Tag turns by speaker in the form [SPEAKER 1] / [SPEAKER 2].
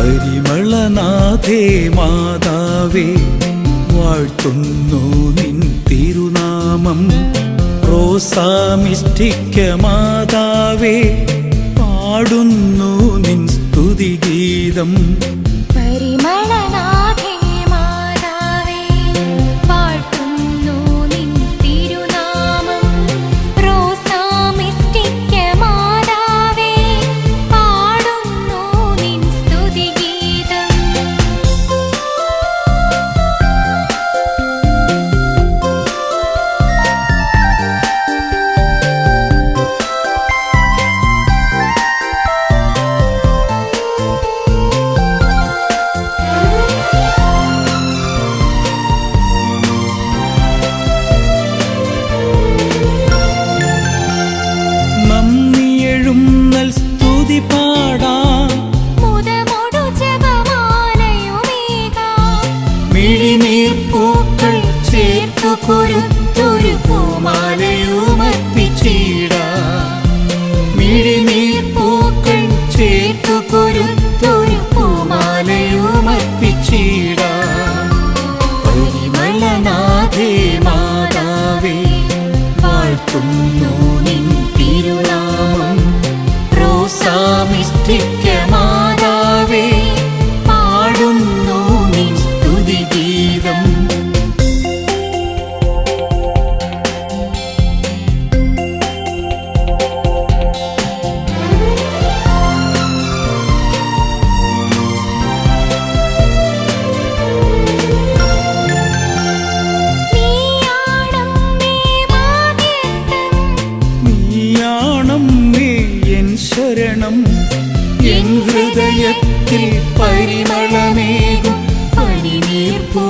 [SPEAKER 1] പരിമളനാഥേ മാതാവേ, വാഴ്ത്തുന്നു നിൻ തിരുനാമം. റോസാമിഷ്ഠിക്ക മാതാവേ, പാടുന്നു നിൻ സ്തുതിഗീതം.
[SPEAKER 2] പരിമളനാഥേ മാതാവേ, വാഴ്ത്തുന്നു നിൻ തിരുനാമം. റോസാമിഷ്ഠിക്ക മാതാവേ, പാടുന്നു നിൻ സ്തുതിഗീതം.
[SPEAKER 1] സ്തുതി പാടാം,
[SPEAKER 2] മുദമൊടു ജപമാലയുമേകാം.
[SPEAKER 1] മിഴിനീർപ്പൂക്കൾ ചേർത്തു കൊരുത്തൊരു പൂമാലയുമർപ്പിച്ചിടാം. മിഴിനീർപ്പൂക്കൾ ചേർത്തു കൊരുത്തൊരു പൂമാലയുമർപ്പിച്ചിടാം. പരിമളനാഥേ മാതാവേ, വാഴ്ത്തുന്നു നിൻ തിരുനാമം. റോസാമിഷ്ഠിക്ക മാതാവേ, പാടുന്നു നിൻ സ്തുതിഗീതം. നീയാണമ്മേ എൻ ശരണം, എൻ ഹൃദയത്തിൽ പരിമളമേകും പനിനീർപ്പൂ